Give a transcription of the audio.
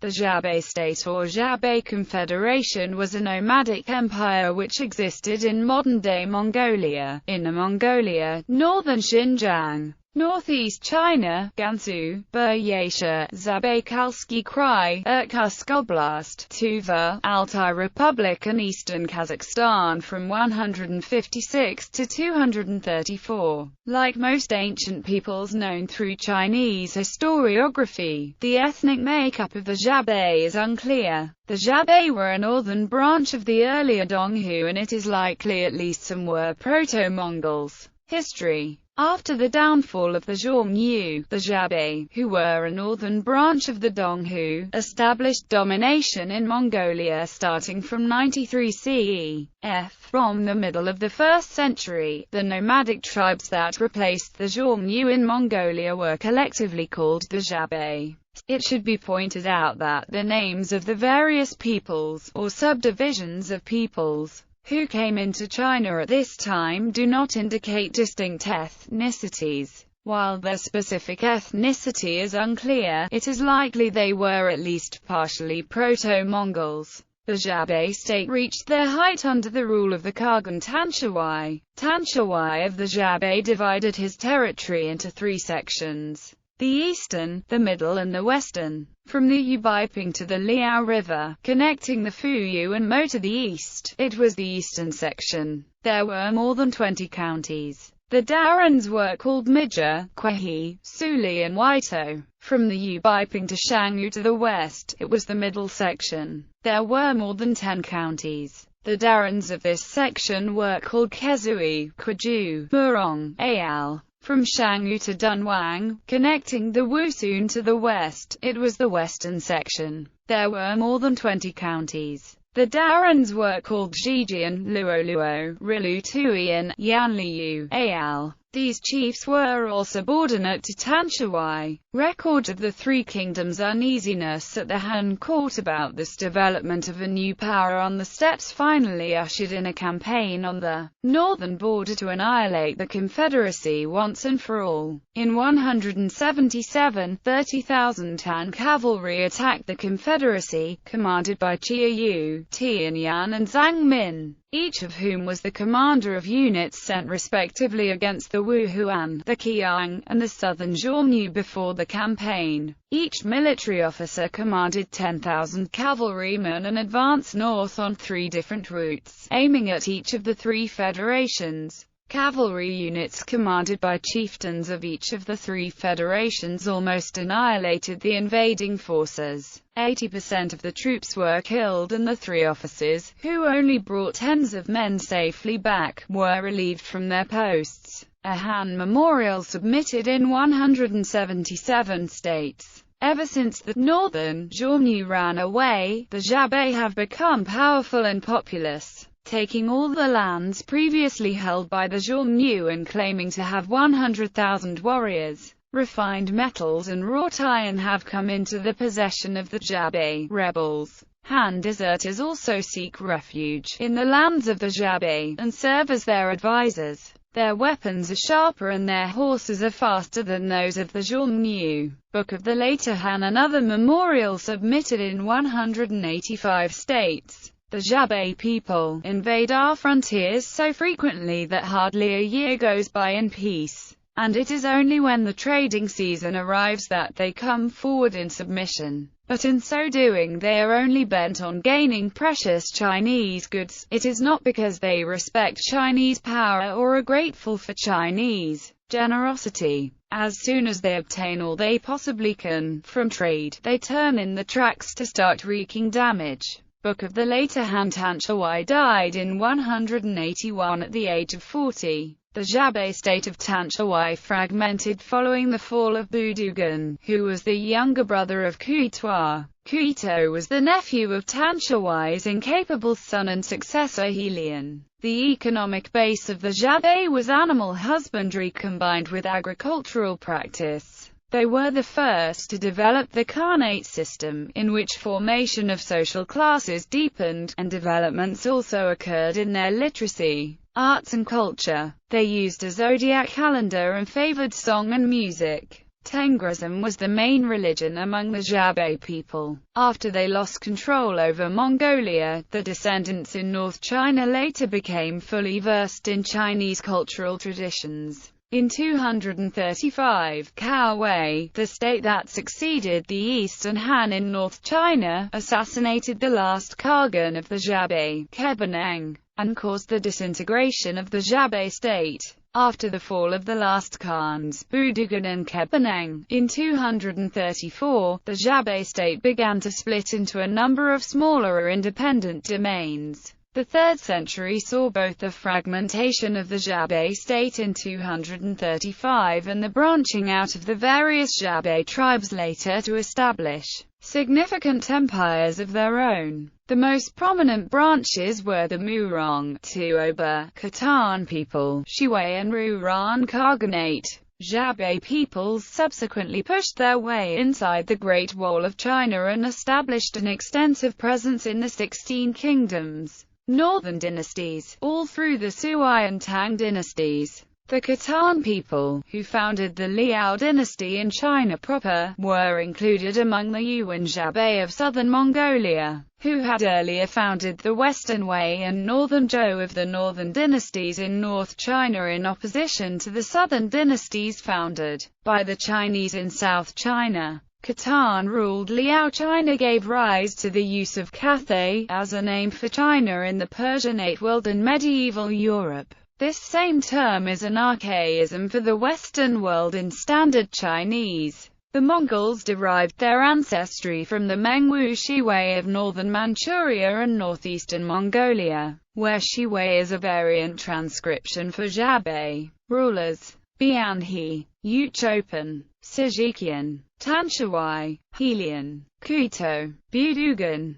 The Xianbei state or Xianbei Confederation was a nomadic empire which existed in modern-day Mongolia, Inner Mongolia, northern Xinjiang, northeast China, Gansu, Buryatia, Zabaykalsky Krai, Irkutsk Oblast, Tuva, Altai Republic and eastern Kazakhstan from 156 to 234. Like most ancient peoples known through Chinese historiography, the ethnic makeup of the Xianbei is unclear. The Xianbei were a northern branch of the earlier Donghu, and it is likely at least some were Proto-Mongols. History. After the downfall of the Xiongnu, the Xianbei, who were a northern branch of the Donghu, established domination in Mongolia starting from 93 CE. From the middle of the 1st century, the nomadic tribes that replaced the Xiongnu in Mongolia were collectively called the Xianbei. It should be pointed out that the names of the various peoples, or subdivisions of peoples, who came into China at this time do not indicate distinct ethnicities. While their specific ethnicity is unclear, it is likely they were at least partially Proto-Mongols. The Xianbei state reached their height under the rule of the Khagan Tanshihuai. Tanshihuai of the Xianbei divided his territory into 3 sections: the eastern, the middle and the western. From the Yubaiping to the Liao River, connecting the Fuyu and Mo to the east, it was the eastern section. There were more than 20 counties. The Darans were called Mijia, Kwehi, Suli and Waito. From the Yubaiping to Shangyu to the west, it was the middle section. There were more than 10 counties. The Darans of this section were called Kezui, Kwaju, Murong, Ayal. From Shangyu to Dunhuang, connecting the Wusun to the west, it was the western section. There were more than 20 counties. The Darans were called Zhejian, Luoluo, Rilu-Tui and Yanliu, Ayal. These chiefs were all subordinate to Tanshihuai. Record of the 3 kingdoms' uneasiness at the Han court about this development of a new power on the steppes finally ushered in a campaign on the northern border to annihilate the Confederacy once and for all. In 177, 30,000 Han cavalry attacked the Confederacy, commanded by Chia Yu, Tianyan and Zhang Min, each of whom was the commander of units sent respectively against the Wuhuan, the Qiang, and the southern Xiongnu before the campaign. Each military officer commanded 10,000 cavalrymen and advanced north on 3 different routes, aiming at each of the 3 federations. Cavalry units commanded by chieftains of each of the 3 federations almost annihilated the invading forces. 80% of the troops were killed and the 3 officers, who only brought tens of men safely back, were relieved from their posts. A Han memorial submitted in 177 states: ever since the northern Xiongnu ran away, the Xianbei have become powerful and populous, taking all the lands previously held by the Xiongnu and claiming to have 100,000 warriors. Refined metals and wrought iron have come into the possession of the Xianbei rebels. Han deserters also seek refuge in the lands of the Xianbei, and serve as their advisors. Their weapons are sharper and their horses are faster than those of the Xiongnu. Book of the Later Han. Another memorial submitted in 185 states: the Xianbei people invade our frontiers so frequently that hardly a year goes by in peace, and it is only when the trading season arrives that they come forward in submission. But in so doing they are only bent on gaining precious Chinese goods. It is not because they respect Chinese power or are grateful for Chinese generosity. As soon as they obtain all they possibly can from trade, they turn in the tracks to start wreaking damage. Book of the Later Han. Tanshihuai died in 181 at the age of 40. The Xianbei state of Tanshihuai fragmented following the fall of Budugan, who was the younger brother of Kuitua. Kuito was the nephew of Tanshihuai's incapable son and successor Helian. The economic base of the Xianbei was animal husbandry combined with agricultural practice. They were the first to develop the Khanate system, in which formation of social classes deepened, and developments also occurred in their literacy, arts and culture. They used a zodiac calendar and favored song and music. Tengrism was the main religion among the Xianbei people. After they lost control over Mongolia, the descendants in North China later became fully versed in Chinese cultural traditions. In 235, Khiruge, the state that succeeded the Eastern Han in North China, assassinated the last Khagan of the Xianbei, Kebaneng, and caused the disintegration of the Xianbei state. After the fall of the last Khans, Budugan and Kebaneng, in 234, the Xianbei state began to split into a number of smaller or independent domains. The 3rd century saw both the fragmentation of the Xianbei state in 235 and the branching out of the various Xianbei tribes later to establish significant empires of their own. The most prominent branches were the Murong, Tuoba, Khitan people, Shiwei and Rouran Khaganate. Xianbei peoples subsequently pushed their way inside the Great Wall of China and established an extensive presence in the 16 kingdoms. Northern dynasties, all through the Sui and Tang dynasties. The Khitan people, who founded the Liao dynasty in China proper, were included among the Yuan Xianbei of southern Mongolia, who had earlier founded the Western Wei and Northern Zhou of the northern dynasties in North China in opposition to the southern dynasties founded by the Chinese in South China. Khitan-ruled Liao China gave rise to the use of Cathay as a name for China in the Persianate world and medieval Europe. This same term is an archaism for the Western world in Standard Chinese. The Mongols derived their ancestry from the Mengwu Shiwei of northern Manchuria and northeastern Mongolia, where Shiwei is a variant transcription for Xianbei. Rulers: Bianhe, Yuchopan, Sijikian, Tanshihuai, Helian, Kuito, Budugan,